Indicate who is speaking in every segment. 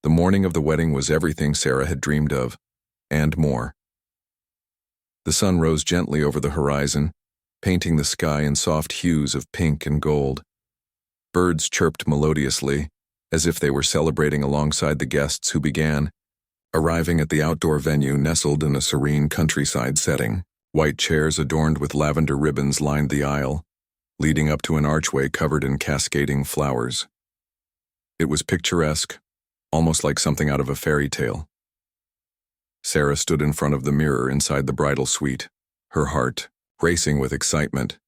Speaker 1: The morning of the wedding was everything Sarah had dreamed of, and more. The sun rose gently over the horizon, painting the sky in soft hues of pink and gold. Birds chirped melodiously, as if they were celebrating alongside the guests who began, arriving at the outdoor venue nestled in a serene countryside setting. White chairs adorned with lavender ribbons lined the aisle, leading up to an archway covered in cascading flowers. It was picturesque, almost like something out of a fairy tale. Sarah stood in front of the mirror inside the bridal suite, her heart racing with excitement.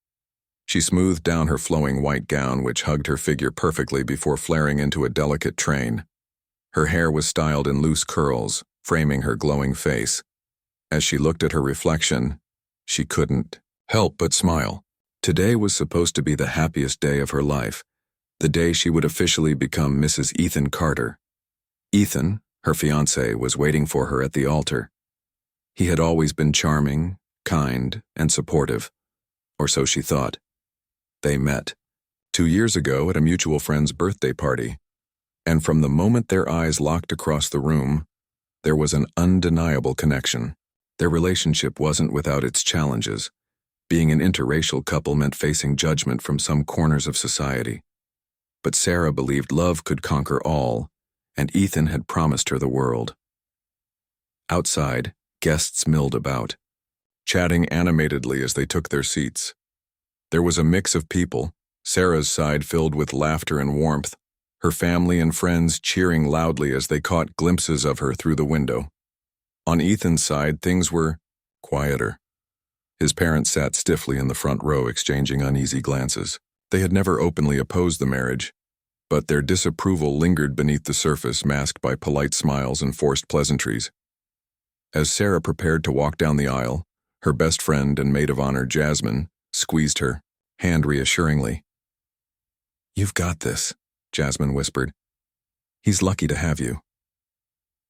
Speaker 1: She smoothed down her flowing white gown, which hugged her figure perfectly before flaring into a delicate train. Her hair was styled in loose curls, framing her glowing face. As she looked at her reflection, she couldn't help but smile. Today was supposed to be the happiest day of her life, the day she would officially become Mrs. Ethan Carter. Ethan, her fiancé, was waiting for her at the altar. He had always been charming, kind, and supportive, or so she thought. They met 2 years ago at a mutual friend's birthday party, and from the moment their eyes locked across the room, there was an undeniable connection. Their relationship wasn't without its challenges. Being an interracial couple meant facing judgment from some corners of society. But Sarah believed love could conquer all, and Ethan had promised her the world. Outside, guests milled about, chatting animatedly as they took their seats. There was a mix of people, Sarah's side filled with laughter and warmth, her family and friends cheering loudly as they caught glimpses of her through the window. On Ethan's side, things were quieter. His parents sat stiffly in the front row, exchanging uneasy glances. They had never openly opposed the marriage, but their disapproval lingered beneath the surface, masked by polite smiles and forced pleasantries. As Sarah prepared to walk down the aisle, her best friend and maid of honor, Jasmine, squeezed her hand reassuringly. "You've got this," Jasmine whispered. "He's lucky to have you."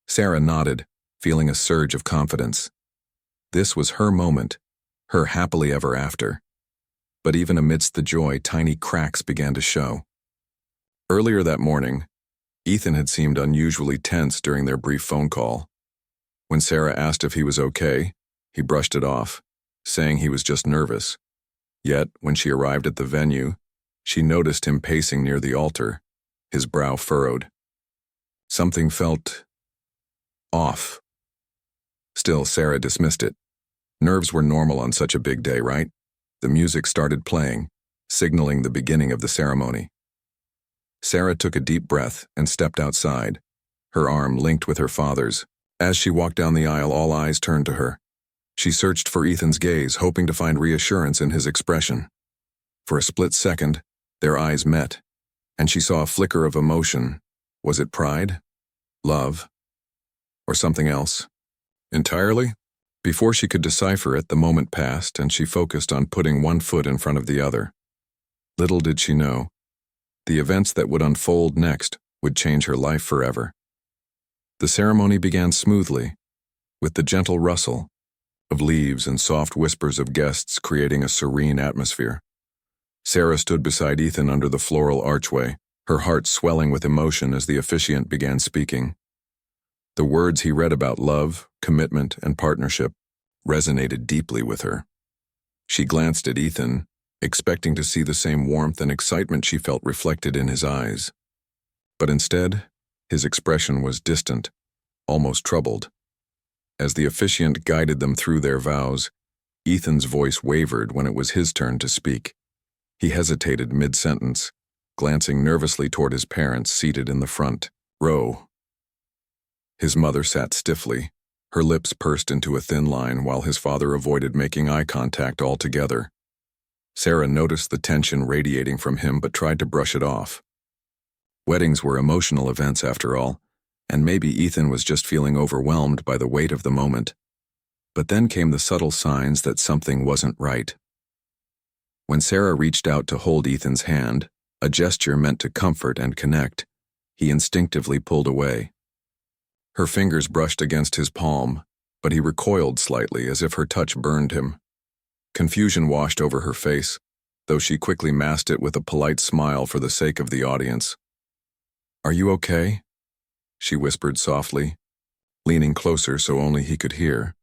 Speaker 1: Sarah nodded, feeling a surge of confidence. This was her moment, her happily ever after. But even amidst the joy, tiny cracks began to show. Earlier that morning, Ethan had seemed unusually tense during their brief phone call. When Sarah asked if he was okay, he brushed it off, saying he was just nervous. Yet, when she arrived at the venue, she noticed him pacing near the altar, his brow furrowed. Something felt off. Still, Sarah dismissed it. Nerves were normal on such a big day, right? The music started playing, signaling the beginning of the ceremony. Sarah took a deep breath and stepped outside, her arm linked with her father's. As she walked down the aisle, all eyes turned to her. She searched for Ethan's gaze, hoping to find reassurance in his expression. For a split second, their eyes met, and she saw a flicker of emotion. Was it pride, love, or something else? Entirely? Before she could decipher it, the moment passed, and she focused on putting one foot in front of the other. Little did she know, the events that would unfold next would change her life forever. The ceremony began smoothly, with the gentle rustle of leaves and soft whispers of guests creating a serene atmosphere. Sarah stood beside Ethan under the floral archway, her heart swelling with emotion as the officiant began speaking. The words he read about love, commitment, and partnership resonated deeply with her. She glanced at Ethan, expecting to see the same warmth and excitement she felt reflected in his eyes. But instead, his expression was distant, almost troubled. As the officiant guided them through their vows, Ethan's voice wavered when it was his turn to speak. He hesitated mid-sentence, glancing nervously toward his parents seated in the front row. His mother sat stiffly, her lips pursed into a thin line, while his father avoided making eye contact altogether. Sarah noticed the tension radiating from him but tried to brush it off. Weddings were emotional events after all, and maybe Ethan was just feeling overwhelmed by the weight of the moment. But then came the subtle signs that something wasn't right. When Sarah reached out to hold Ethan's hand, a gesture meant to comfort and connect, he instinctively pulled away. Her fingers brushed against his palm, but he recoiled slightly as if her touch burned him. Confusion washed over her face, though she quickly masked it with a polite smile for the sake of the audience. "Are you okay?" she whispered softly, leaning closer so only he could hear.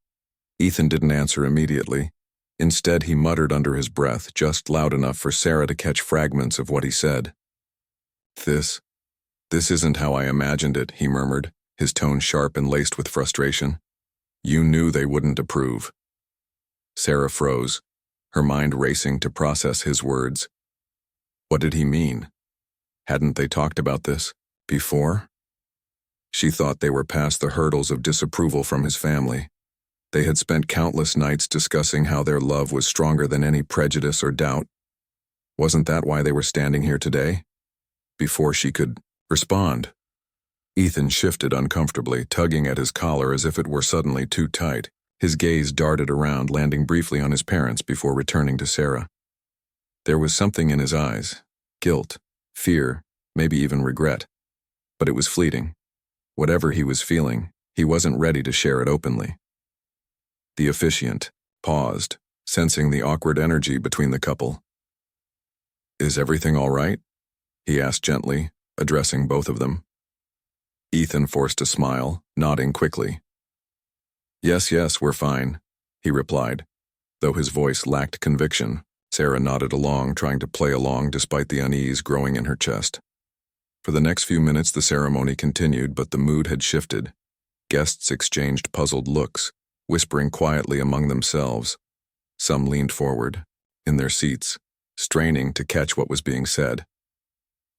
Speaker 1: Ethan didn't answer immediately. Instead, he muttered under his breath, just loud enough for Sarah to catch fragments of what he said. This isn't how I imagined it, he murmured, his tone sharp and laced with frustration. You knew they wouldn't approve. Sarah froze, her mind racing to process his words. What did he mean? Hadn't they talked about this before? She thought they were past the hurdles of disapproval from his family. They had spent countless nights discussing how their love was stronger than any prejudice or doubt. Wasn't that why they were standing here today? Before she could respond. Ethan shifted uncomfortably, tugging at his collar as if it were suddenly too tight. His gaze darted around, landing briefly on his parents before returning to Sarah. There was something in his eyes, guilt, fear, maybe even regret. But it was fleeting. Whatever he was feeling, he wasn't ready to share it openly. The officiant paused, sensing the awkward energy between the couple. Is everything all right? He asked gently, addressing both of them. Ethan forced a smile, nodding quickly. Yes, we're fine, he replied. Though his voice lacked conviction, Sarah nodded along, trying to play along despite the unease growing in her chest. For the next few minutes the ceremony continued, but the mood had shifted. Guests exchanged puzzled looks, whispering quietly among themselves. Some leaned forward, in their seats, straining to catch what was being said.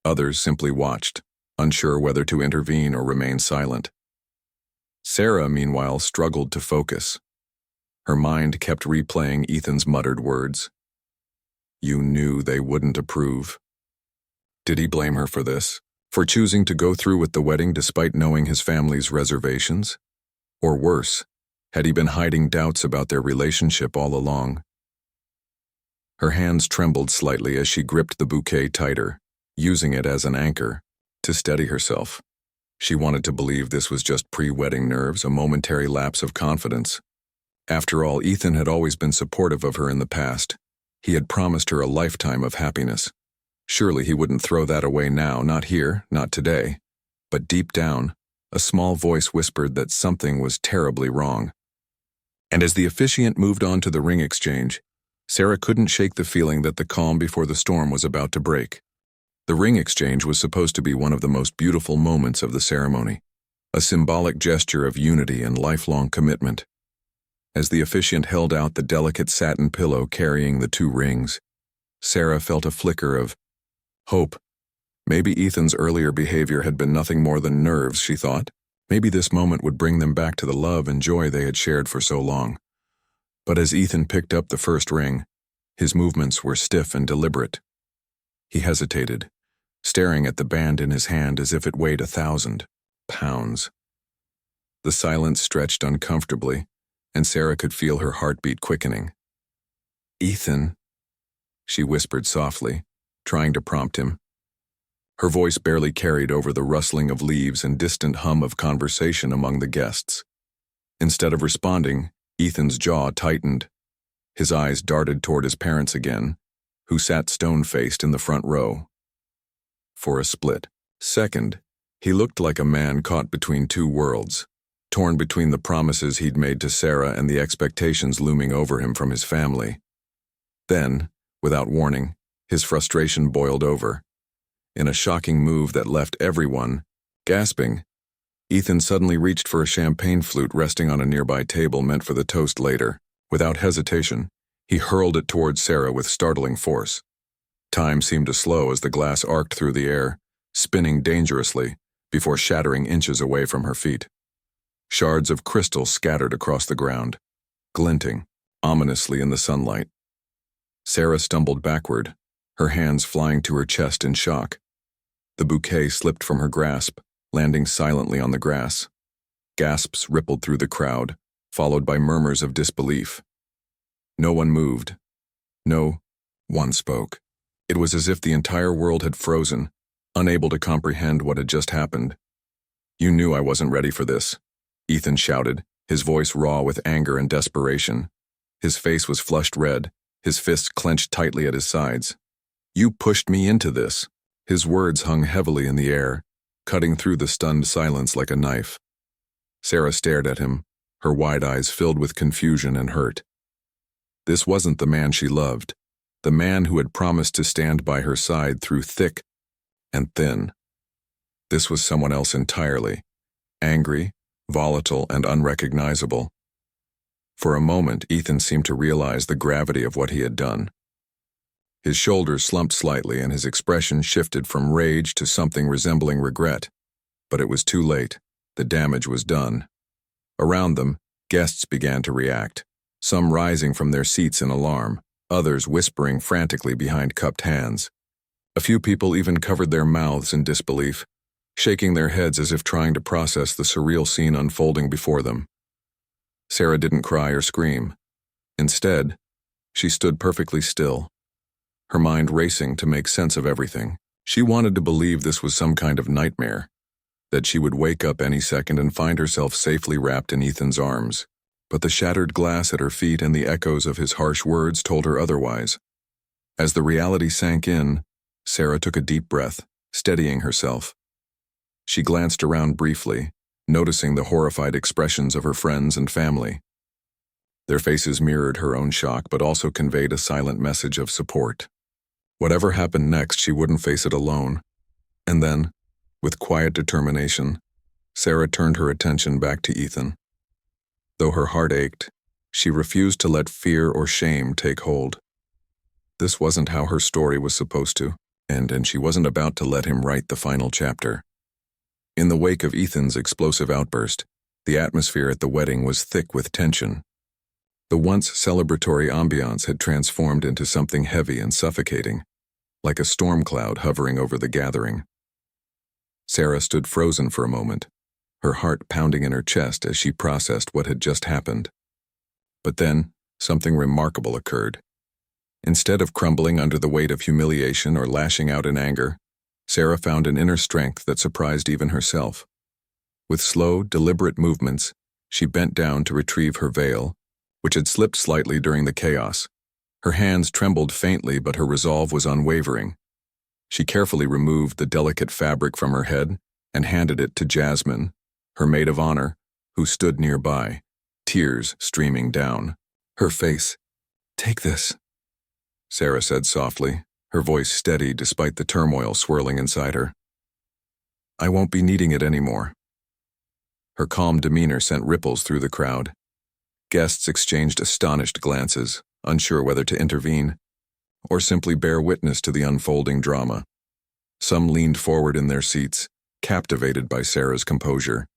Speaker 1: Others simply watched, unsure whether to intervene or remain silent. Sarah, meanwhile, struggled to focus. Her mind kept replaying Ethan's muttered words. You knew they wouldn't approve. Did he blame her for this? For choosing to go through with the wedding despite knowing his family's reservations? Or worse, had he been hiding doubts about their relationship all along? Her hands trembled slightly as she gripped the bouquet tighter, using it as an anchor to steady herself. She wanted to believe this was just pre-wedding nerves, a momentary lapse of confidence. After all, Ethan had always been supportive of her in the past. He had promised her a lifetime of happiness. Surely he wouldn't throw that away now, not here, not today. But deep down, a small voice whispered that something was terribly wrong. And as the officiant moved on to the ring exchange, Sarah couldn't shake the feeling that the calm before the storm was about to break. The ring exchange was supposed to be one of the most beautiful moments of the ceremony, a symbolic gesture of unity and lifelong commitment. As the officiant held out the delicate satin pillow carrying the two rings, Sarah felt a flicker of hope. Maybe Ethan's earlier behavior had been nothing more than nerves, she thought. Maybe this moment would bring them back to the love and joy they had shared for so long. But as Ethan picked up the first ring, his movements were stiff and deliberate. He hesitated, staring at the band in his hand as if it weighed 1,000 pounds. The silence stretched uncomfortably, and Sarah could feel her heartbeat quickening. Ethan, she whispered softly, trying to prompt him. Her voice barely carried over the rustling of leaves and distant hum of conversation among the guests. Instead of responding, Ethan's jaw tightened. His eyes darted toward his parents again, who sat stone-faced in the front row. For a split second, he looked like a man caught between two worlds, torn between the promises he'd made to Sarah and the expectations looming over him from his family. Then, without warning, his frustration boiled over. In a shocking move that left everyone gasping, Ethan suddenly reached for a champagne flute resting on a nearby table meant for the toast later. Without hesitation, he hurled it towards Sarah with startling force. Time seemed to slow as the glass arced through the air, spinning dangerously before shattering inches away from her feet. Shards of crystal scattered across the ground, glinting ominously in the sunlight. Sarah stumbled backward, her hands flying to her chest in shock. The bouquet slipped from her grasp, landing silently on the grass. Gasps rippled through the crowd, followed by murmurs of disbelief. No one moved. No one spoke. It was as if the entire world had frozen, unable to comprehend what had just happened. You knew I wasn't ready for this, Ethan shouted, his voice raw with anger and desperation. His face was flushed red, his fists clenched tightly at his sides. You pushed me into this. His words hung heavily in the air, cutting through the stunned silence like a knife. Sarah stared at him, her wide eyes filled with confusion and hurt. This wasn't the man she loved, the man who had promised to stand by her side through thick and thin. This was someone else entirely, angry, volatile, and unrecognizable. For a moment, Ethan seemed to realize the gravity of what he had done. His shoulders slumped slightly and his expression shifted from rage to something resembling regret. But it was too late. The damage was done. Around them, guests began to react, some rising from their seats in alarm, others whispering frantically behind cupped hands. A few people even covered their mouths in disbelief, shaking their heads as if trying to process the surreal scene unfolding before them. Sarah didn't cry or scream. Instead, she stood perfectly still, her mind racing to make sense of everything. She wanted to believe this was some kind of nightmare, that she would wake up any second and find herself safely wrapped in Ethan's arms. But the shattered glass at her feet and the echoes of his harsh words told her otherwise. As the reality sank in, Sarah took a deep breath, steadying herself. She glanced around briefly, noticing the horrified expressions of her friends and family. Their faces mirrored her own shock but also conveyed a silent message of support. Whatever happened next, she wouldn't face it alone. And then, with quiet determination, Sarah turned her attention back to Ethan. Though her heart ached, she refused to let fear or shame take hold. This wasn't how her story was supposed to end, and she wasn't about to let him write the final chapter. In the wake of Ethan's explosive outburst, the atmosphere at the wedding was thick with tension. The once celebratory ambiance had transformed into something heavy and suffocating, like a storm cloud hovering over the gathering. Sarah stood frozen for a moment, her heart pounding in her chest as she processed what had just happened. But then, something remarkable occurred. Instead of crumbling under the weight of humiliation or lashing out in anger, Sarah found an inner strength that surprised even herself. With slow, deliberate movements, she bent down to retrieve her veil, which had slipped slightly during the chaos. Her hands trembled faintly, but her resolve was unwavering. She carefully removed the delicate fabric from her head and handed it to Jasmine, her maid of honor, who stood nearby, tears streaming down. Her face, "Take this," Sarah said softly, her voice steady despite the turmoil swirling inside her. "I won't be needing it anymore." Her calm demeanor sent ripples through the crowd. Guests exchanged astonished glances, unsure whether to intervene or simply bear witness to the unfolding drama. Some leaned forward in their seats, captivated by Sarah's composure.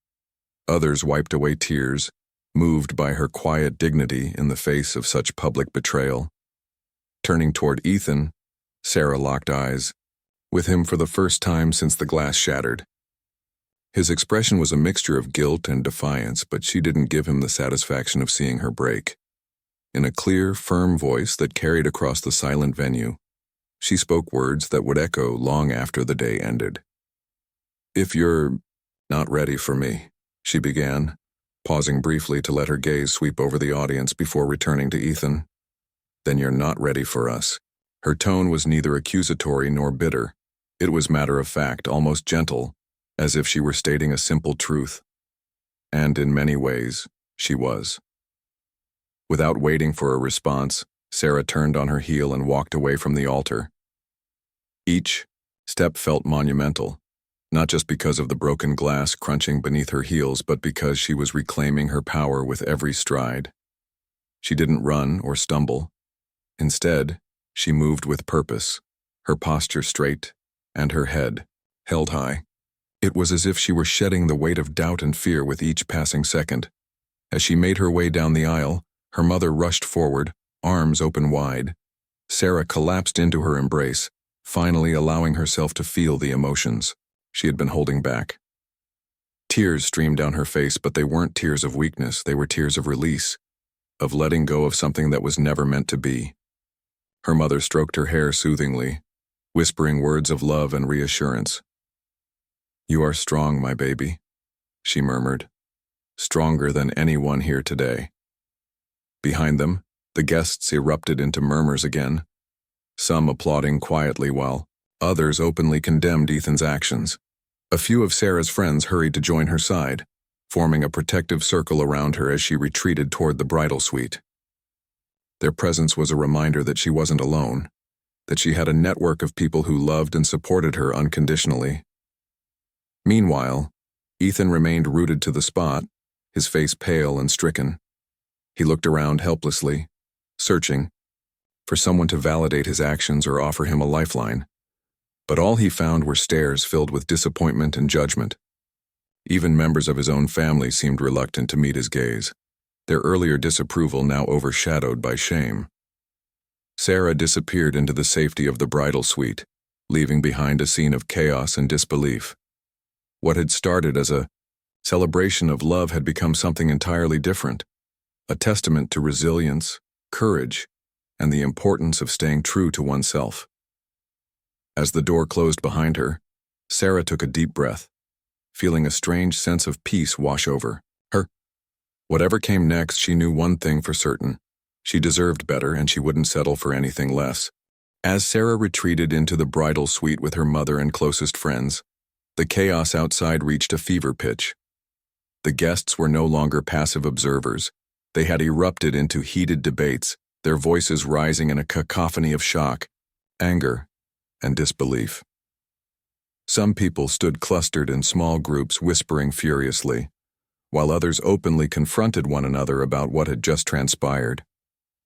Speaker 1: Others wiped away tears, moved by her quiet dignity in the face of such public betrayal. Turning toward Ethan, Sarah locked eyes, with him for the first time since the glass shattered. His expression was a mixture of guilt and defiance, but she didn't give him the satisfaction of seeing her break. In a clear, firm voice that carried across the silent venue, she spoke words that would echo long after the day ended. "If you're not ready for me," she began, pausing briefly to let her gaze sweep over the audience before returning to Ethan, "then you're not ready for us." Her tone was neither accusatory nor bitter. It was matter-of-fact, almost gentle, as if she were stating a simple truth. And in many ways, she was. Without waiting for a response, Sarah turned on her heel and walked away from the altar. Each step felt monumental, not just because of the broken glass crunching beneath her heels, but because she was reclaiming her power with every stride. She didn't run or stumble. Instead, she moved with purpose, her posture straight and her head held high. It was as if she were shedding the weight of doubt and fear with each passing second. As she made her way down the aisle, her mother rushed forward, arms open wide. Sarah collapsed into her embrace, finally allowing herself to feel the emotions she had been holding back. Tears streamed down her face, but they weren't tears of weakness, they were tears of release, of letting go of something that was never meant to be. Her mother stroked her hair soothingly, whispering words of love and reassurance. "You are strong, my baby," she murmured, "stronger than anyone here today." Behind them, the guests erupted into murmurs again, some applauding quietly while others openly condemned Ethan's actions. A few of Sarah's friends hurried to join her side, forming a protective circle around her as she retreated toward the bridal suite. Their presence was a reminder that she wasn't alone, that she had a network of people who loved and supported her unconditionally. Meanwhile, Ethan remained rooted to the spot, his face pale and stricken. He looked around helplessly, searching for someone to validate his actions or offer him a lifeline. But all he found were stares filled with disappointment and judgment. Even members of his own family seemed reluctant to meet his gaze, their earlier disapproval now overshadowed by shame. Sarah disappeared into the safety of the bridal suite, leaving behind a scene of chaos and disbelief. What had started as a celebration of love had become something entirely different, a testament to resilience, courage, and the importance of staying true to oneself. As the door closed behind her, Sarah took a deep breath, feeling a strange sense of peace wash over her. Whatever came next, she knew one thing for certain. She deserved better, and she wouldn't settle for anything less. As Sarah retreated into the bridal suite with her mother and closest friends, the chaos outside reached a fever pitch. The guests were no longer passive observers. They had erupted into heated debates, their voices rising in a cacophony of shock, anger, and disbelief. Some people stood clustered in small groups whispering furiously, while others openly confronted one another about what had just transpired.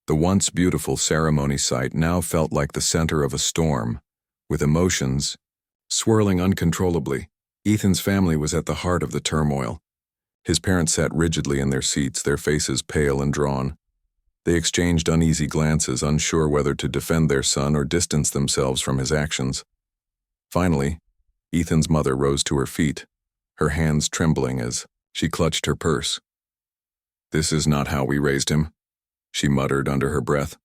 Speaker 1: The once beautiful ceremony site now felt like the center of a storm, with emotions swirling uncontrollably. Ethan's family was at the heart of the turmoil. His parents sat rigidly in their seats, their faces pale and drawn. They exchanged uneasy glances, unsure whether to defend their son or distance themselves from his actions. Finally, Ethan's mother rose to her feet, her hands trembling as she clutched her purse. "This is not how we raised him," she muttered under her breath,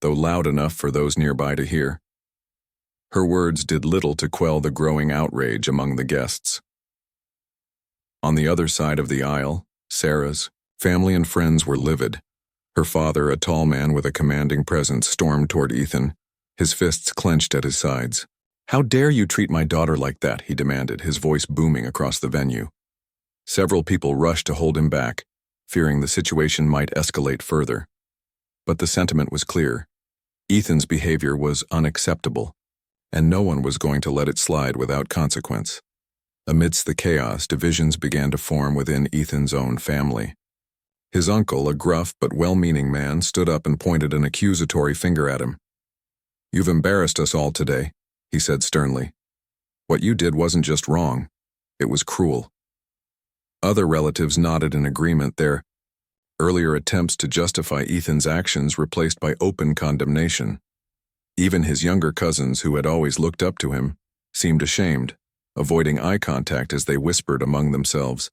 Speaker 1: though loud enough for those nearby to hear. Her words did little to quell the growing outrage among the guests. On the other side of the aisle, Sarah's family and friends were livid. Her father, a tall man with a commanding presence, stormed toward Ethan, his fists clenched at his sides. "How dare you treat my daughter like that?" he demanded, his voice booming across the venue. Several people rushed to hold him back, fearing the situation might escalate further. But the sentiment was clear. Ethan's behavior was unacceptable, and no one was going to let it slide without consequence. Amidst the chaos, divisions began to form within Ethan's own family. His uncle, a gruff but well-meaning man, stood up and pointed an accusatory finger at him. "You've embarrassed us all today," he said sternly. "What you did wasn't just wrong, it was cruel." Other relatives nodded in agreement, their earlier attempts to justify Ethan's actions replaced by open condemnation. Even his younger cousins, who had always looked up to him, seemed ashamed, avoiding eye contact as they whispered among themselves.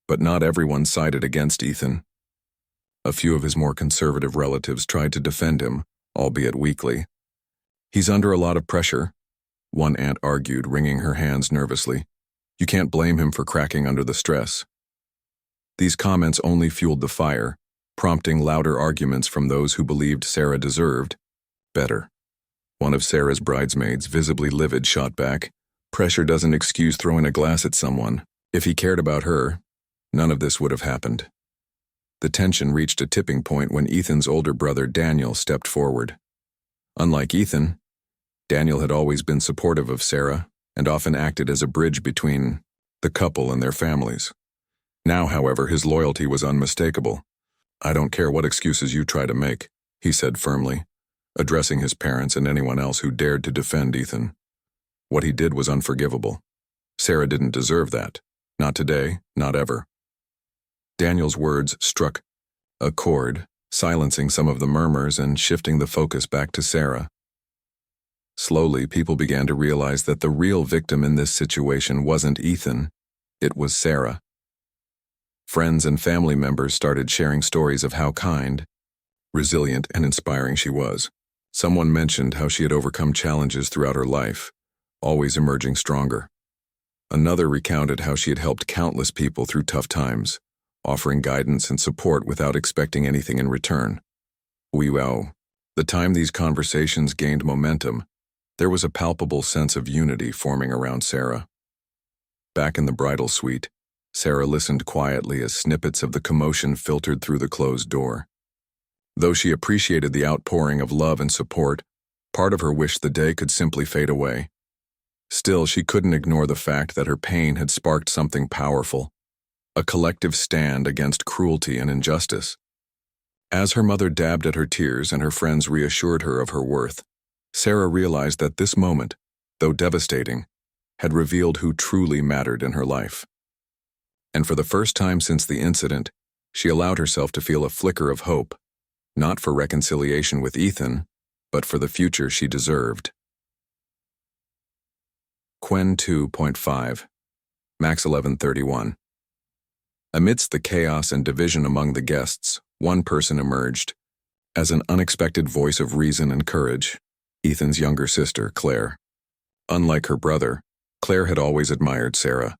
Speaker 1: But not everyone sided against Ethan. A few of his more conservative relatives tried to defend him, albeit weakly. "He's under a lot of pressure," one aunt argued, wringing her hands nervously. "You can't blame him for cracking under the stress." These comments only fueled the fire, prompting louder arguments from those who believed Sarah deserved better. One of Sarah's bridesmaids, visibly livid, shot back, "Pressure doesn't excuse throwing a glass at someone. If he cared about her, none of this would have happened." The tension reached a tipping point when Ethan's older brother Daniel stepped forward. Unlike Ethan, Daniel had always been supportive of Sarah and often acted as a bridge between the couple and their families. Now, however, his loyalty was unmistakable. "I don't care what excuses you try to make," he said firmly, addressing his parents and anyone else who dared to defend Ethan. What he did was unforgivable. Sarah didn't deserve that. Not today, not ever. Daniel's words struck a chord, silencing some of the murmurs and shifting the focus back to Sarah. Slowly, people began to realize that the real victim in this situation wasn't Ethan, it was Sarah. Friends and family members started sharing stories of how kind, resilient, and inspiring she was. Someone mentioned how she had overcome challenges throughout her life, always emerging stronger. Another recounted how she had helped countless people through tough times, offering guidance and support without expecting anything in return. Wow. The time these conversations gained momentum, there was a palpable sense of unity forming around Sarah. Back in the bridal suite, Sarah listened quietly as snippets of the commotion filtered through the closed door. Though she appreciated the outpouring of love and support, part of her wished the day could simply fade away. Still, she couldn't ignore the fact that her pain had sparked something powerful, a collective stand against cruelty and injustice. As her mother dabbed at her tears and her friends reassured her of her worth, Sarah realized that this moment, though devastating, had revealed who truly mattered in her life. And for the first time since the incident, she allowed herself to feel a flicker of hope, not for reconciliation with Ethan, but for the future she deserved. Quen 2.5, Max 1131. Amidst the chaos and division among the guests, one person emerged, as an unexpected voice of reason and courage, Ethan's younger sister, Claire. Unlike her brother, Claire had always admired Sarah.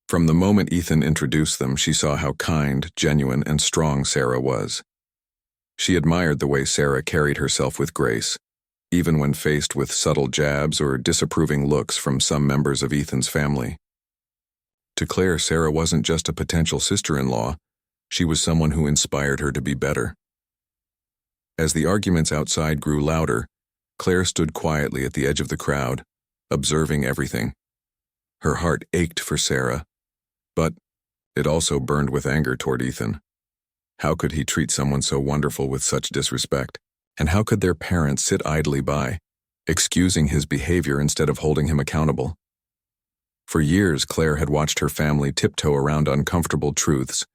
Speaker 1: From the moment Ethan introduced them, she saw how kind, genuine, and strong Sarah was. She admired the way Sarah carried herself with grace, even when faced with subtle jabs or disapproving looks from some members of Ethan's family. To Claire, Sarah wasn't just a potential sister-in-law, she was someone who inspired her to be better. As the arguments outside grew louder, Claire stood quietly at the edge of the crowd, observing everything. Her heart ached for Sarah, but it also burned with anger toward Ethan. How could he treat someone so wonderful with such disrespect? And how could their parents sit idly by, excusing his behavior instead of holding him accountable? For years, Claire had watched her family tiptoe around uncomfortable truths,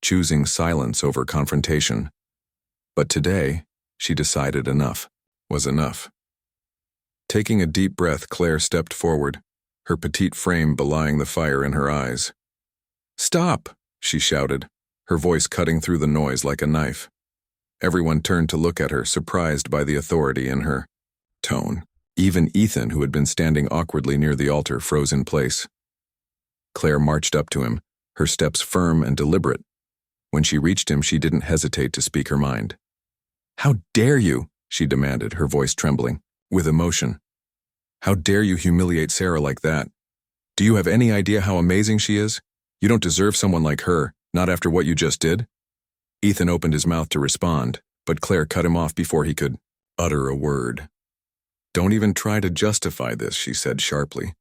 Speaker 1: choosing silence over confrontation. But today, she decided enough was enough. Taking a deep breath, Claire stepped forward, her petite frame belying the fire in her eyes. "Stop!" she shouted, her voice cutting through the noise like a knife. Everyone turned to look at her, surprised by the authority in her tone. Even Ethan, who had been standing awkwardly near the altar, froze in place. Claire marched up to him, her steps firm and deliberate. When she reached him, she didn't hesitate to speak her mind. "How dare you?" she demanded, her voice trembling with emotion. "How dare you humiliate Sarah like that? Do you have any idea how amazing she is? You don't deserve someone like her, not after what you just did." Ethan opened his mouth to respond, but Claire cut him off before he could utter a word. "Don't even try to justify this," she said sharply.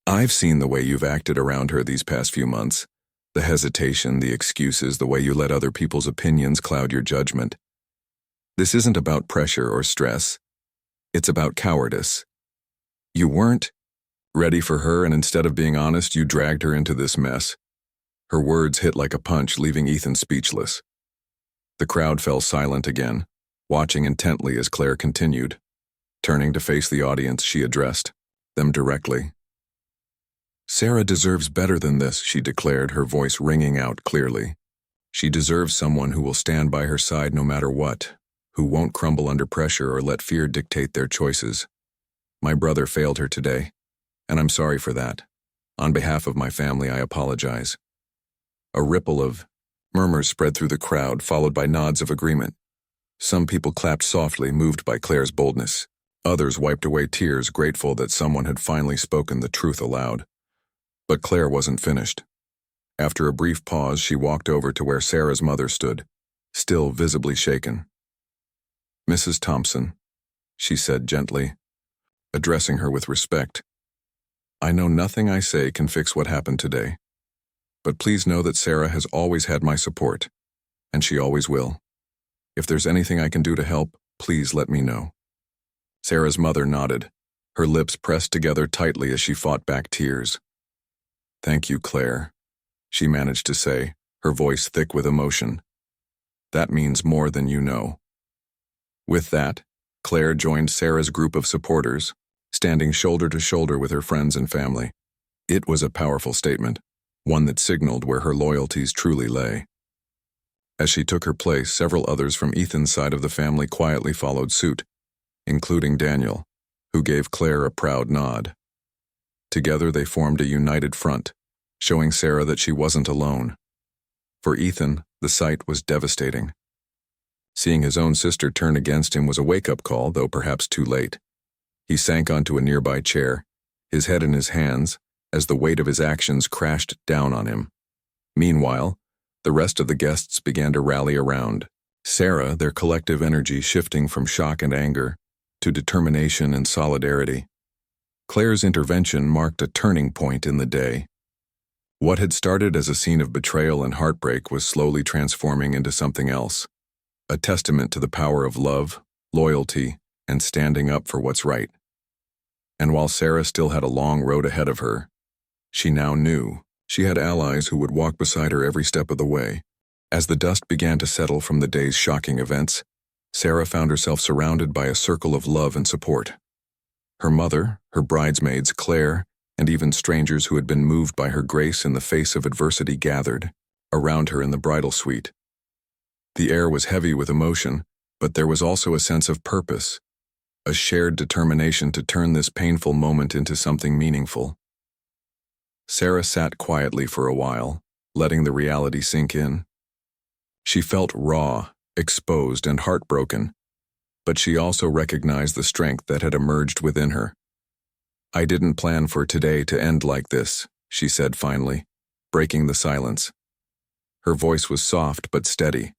Speaker 1: "I've seen the way you've acted around her these past few months. The hesitation, the excuses, the way you let other people's opinions cloud your judgment. This isn't about pressure or stress. It's about cowardice. You weren't ready for her, and instead of being honest, you dragged her into this mess." Her words hit like a punch, leaving Ethan speechless. The crowd fell silent again, watching intently as Claire continued. Turning to face the audience, she addressed them directly. "Sarah deserves better than this," she declared, her voice ringing out clearly. "She deserves someone who will stand by her side no matter what, who won't crumble under pressure or let fear dictate their choices. My brother failed her today, and I'm sorry for that. On behalf of my family, I apologize." A ripple of murmurs spread through the crowd, followed by nods of agreement. Some people clapped softly, moved by Claire's boldness. Others wiped away tears, grateful that someone had finally spoken the truth aloud. But Claire wasn't finished. After a brief pause, she walked over to where Sarah's mother stood, still visibly shaken. "Mrs. Thompson," she said gently, addressing her with respect, "I know nothing I say can fix what happened today. But please know that Sarah has always had my support, and she always will. If there's anything I can do to help, please let me know." Sarah's mother nodded, her lips pressed together tightly as she fought back tears. "Thank you, Claire," she managed to say, her voice thick with emotion. "That means more than you know." With that, Claire joined Sarah's group of supporters, standing shoulder to shoulder with her friends and family. It was a powerful statement, one that signaled where her loyalties truly lay. As she took her place, several others from Ethan's side of the family quietly followed suit, including Daniel, who gave Claire a proud nod. Together they formed a united front, showing Sarah that she wasn't alone. For Ethan, the sight was devastating. Seeing his own sister turn against him was a wake-up call, though perhaps too late. He sank onto a nearby chair, his head in his hands, as the weight of his actions crashed down on him. Meanwhile, the rest of the guests began to rally around. Sarah, their collective energy shifting from shock and anger to determination and solidarity. Claire's intervention marked a turning point in the day. What had started as a scene of betrayal and heartbreak was slowly transforming into something else, a testament to the power of love, loyalty, and standing up for what's right. And while Sarah still had a long road ahead of her, she now knew she had allies who would walk beside her every step of the way. As the dust began to settle from the day's shocking events, Sarah found herself surrounded by a circle of love and support. Her mother, her bridesmaids, Claire, and even strangers who had been moved by her grace in the face of adversity gathered around her in the bridal suite. The air was heavy with emotion, but there was also a sense of purpose, a shared determination to turn this painful moment into something meaningful. Sarah sat quietly for a while, letting the reality sink in. She felt raw, exposed, and heartbroken, but she also recognized the strength that had emerged within her. "I didn't plan for today to end like this," she said finally, breaking the silence. Her voice was soft but steady.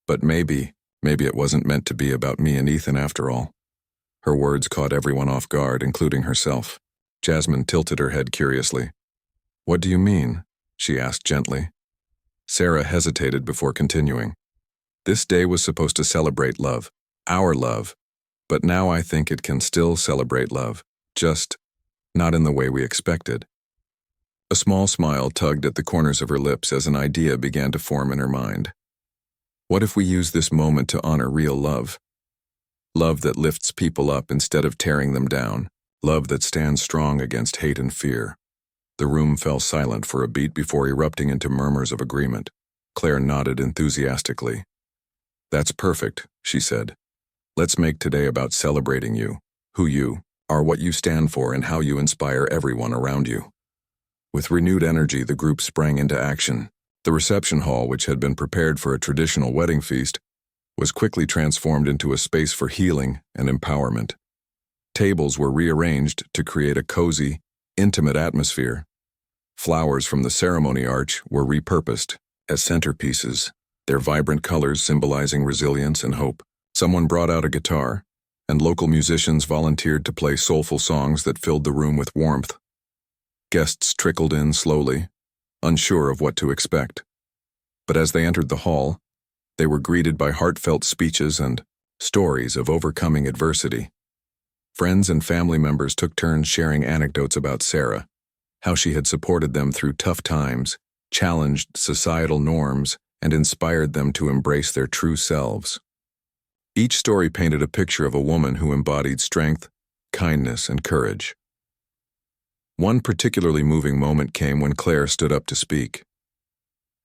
Speaker 1: "But maybe it wasn't meant to be about me and Ethan after all." Her words caught everyone off guard, including herself. Jasmine tilted her head curiously. "What do you mean?" she asked gently. Sarah hesitated before continuing. "This day was supposed to celebrate love, our love, but now I think it can still celebrate love, just not in the way we expected." A small smile tugged at the corners of her lips as an idea began to form in her mind. What if we use this moment to honor real love? Love that lifts people up instead of tearing them down. Love that stands strong against hate and fear. The room fell silent for a beat before erupting into murmurs of agreement. Claire nodded enthusiastically. "That's perfect," she said. "Let's make today about celebrating you, who you are, what you stand for, and how you inspire everyone around you." With renewed energy, the group sprang into action. The reception hall, which had been prepared for a traditional wedding feast, was quickly transformed into a space for healing and empowerment. Tables were rearranged to create a cozy, intimate atmosphere. Flowers from the ceremony arch were repurposed as centerpieces, their vibrant colors symbolizing resilience and hope. Someone brought out a guitar, and local musicians volunteered to play soulful songs that filled the room with warmth. Guests trickled in slowly, unsure of what to expect. But as they entered the hall, they were greeted by heartfelt speeches and stories of overcoming adversity. Friends and family members took turns sharing anecdotes about Sarah, how she had supported them through tough times, challenged societal norms, and inspired them to embrace their true selves. Each story painted a picture of a woman who embodied strength, kindness, and courage. One particularly moving moment came when Claire stood up to speak.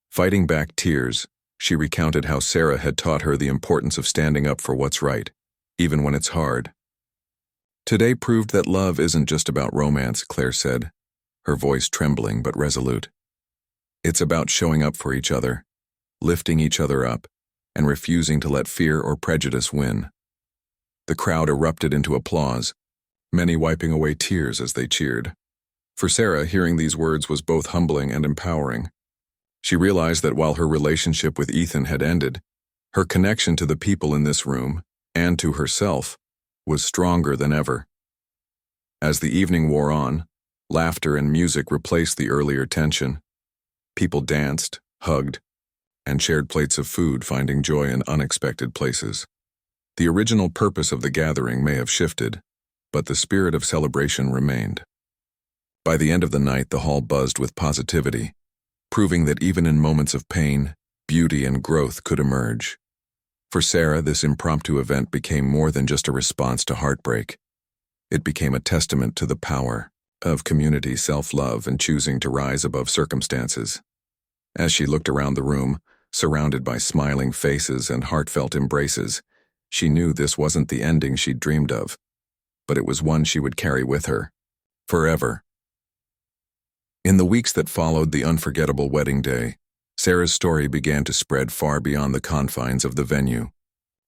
Speaker 1: Fighting back tears, she recounted how Sarah had taught her the importance of standing up for what's right, even when it's hard. "Today proved that love isn't just about romance," Claire said, her voice trembling but resolute. "It's about showing up for each other, lifting each other up, and refusing to let fear or prejudice win." The crowd erupted into applause, many wiping away tears as they cheered. For Sarah, hearing these words was both humbling and empowering. She realized that while her relationship with Ethan had ended, her connection to the people in this room, and to herself, was stronger than ever. As the evening wore on, laughter and music replaced the earlier tension. People danced, hugged, and shared plates of food, finding joy in unexpected places. The original purpose of the gathering may have shifted, but the spirit of celebration remained. By the end of the night, the hall buzzed with positivity, proving that even in moments of pain, beauty and growth could emerge. For Sarah, this impromptu event became more than just a response to heartbreak. It became a testament to the power of community, self-love, and choosing to rise above circumstances. As she looked around the room, surrounded by smiling faces and heartfelt embraces, she knew this wasn't the ending she'd dreamed of, but it was one she would carry with her, forever. In the weeks that followed the unforgettable wedding day, Sarah's story began to spread far beyond the confines of the venue.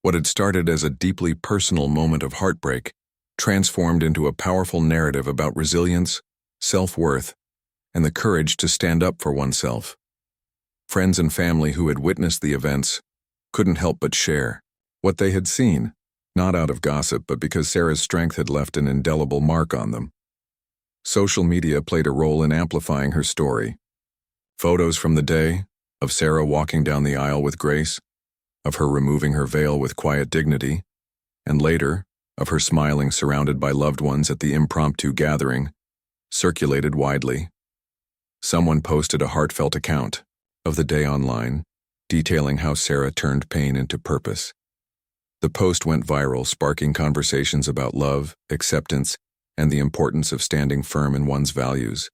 Speaker 1: What had started as a deeply personal moment of heartbreak transformed into a powerful narrative about resilience, self-worth, and the courage to stand up for oneself. Friends and family who had witnessed the events couldn't help but share what they had seen, not out of gossip, but because Sarah's strength had left an indelible mark on them. Social media played a role in amplifying her story. Photos from the day, of Sarah walking down the aisle with grace, of her removing her veil with quiet dignity, and later, of her smiling surrounded by loved ones at the impromptu gathering, circulated widely. Someone posted a heartfelt account of the day online, detailing how Sarah turned pain into purpose. The post went viral, sparking conversations about love, acceptance, and the importance of standing firm in one's values.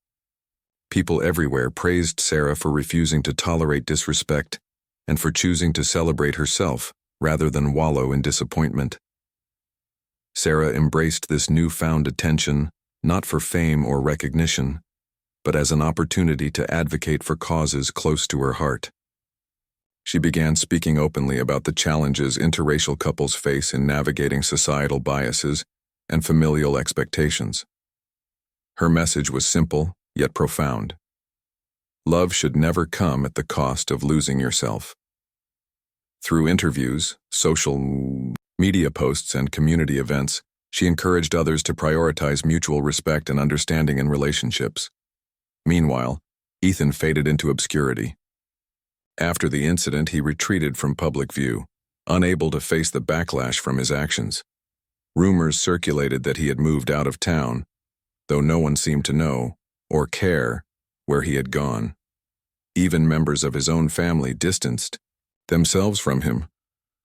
Speaker 1: People everywhere praised Sarah for refusing to tolerate disrespect and for choosing to celebrate herself rather than wallow in disappointment. Sarah embraced this newfound attention not for fame or recognition, but as an opportunity to advocate for causes close to her heart. She began speaking openly about the challenges interracial couples face in navigating societal biases and familial expectations. Her message was simple, yet profound. Love should never come at the cost of losing yourself. Through interviews, social media posts, and community events, she encouraged others to prioritize mutual respect and understanding in relationships. Meanwhile, Ethan faded into obscurity. After the incident, he retreated from public view, unable to face the backlash from his actions. Rumors circulated that he had moved out of town, though no one seemed to know or care where he had gone. Even members of his own family distanced themselves from him,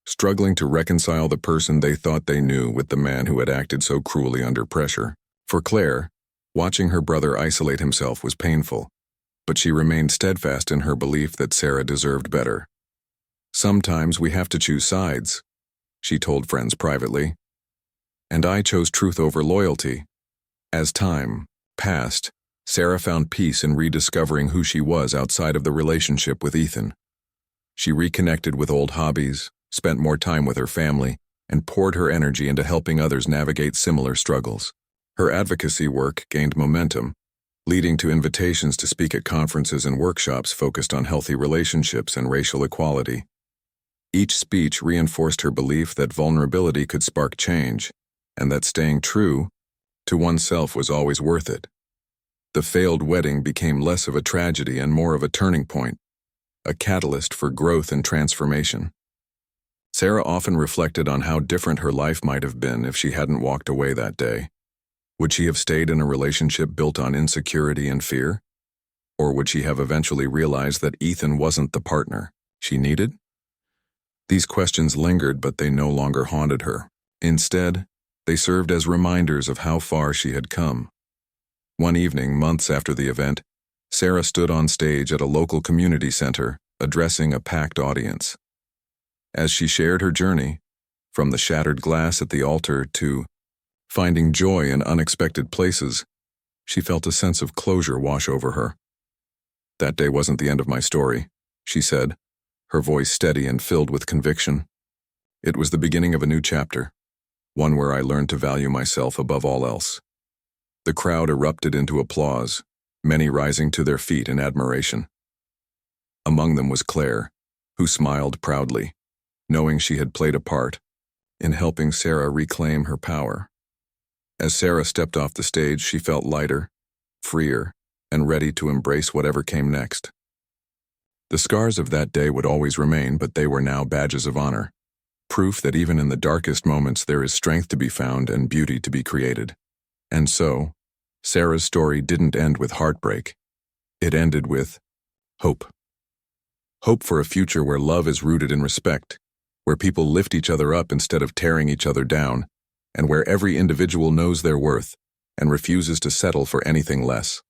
Speaker 1: struggling to reconcile the person they thought they knew with the man who had acted so cruelly under pressure. For Claire, watching her brother isolate himself was painful, but she remained steadfast in her belief that Sarah deserved better. "Sometimes we have to choose sides," she told friends privately. "And I chose truth over loyalty." As time passed, Sarah found peace in rediscovering who she was outside of the relationship with Ethan. She reconnected with old hobbies, spent more time with her family, and poured her energy into helping others navigate similar struggles. Her advocacy work gained momentum, leading to invitations to speak at conferences and workshops focused on healthy relationships and racial equality. Each speech reinforced her belief that vulnerability could spark change, and that staying true to oneself was always worth it. The failed wedding became less of a tragedy and more of a turning point, a catalyst for growth and transformation. Sarah often reflected on how different her life might have been if she hadn't walked away that day. Would she have stayed in a relationship built on insecurity and fear? Or would she have eventually realized that Ethan wasn't the partner she needed? These questions lingered, but they no longer haunted her. Instead, they served as reminders of how far she had come. One evening, months after the event, Sarah stood on stage at a local community center, addressing a packed audience. As she shared her journey, from the shattered glass at the altar to finding joy in unexpected places, she felt a sense of closure wash over her. "That day wasn't the end of my story," she said, her voice steady and filled with conviction. "It was the beginning of a new chapter, one where I learned to value myself above all else." The crowd erupted into applause, many rising to their feet in admiration. Among them was Claire, who smiled proudly, knowing she had played a part in helping Sarah reclaim her power. As Sarah stepped off the stage, she felt lighter, freer, and ready to embrace whatever came next. The scars of that day would always remain, but they were now badges of honor, proof that even in the darkest moments there is strength to be found and beauty to be created. And so, Sarah's story didn't end with heartbreak. It ended with hope. Hope for a future where love is rooted in respect, where people lift each other up instead of tearing each other down, and where every individual knows their worth and refuses to settle for anything less.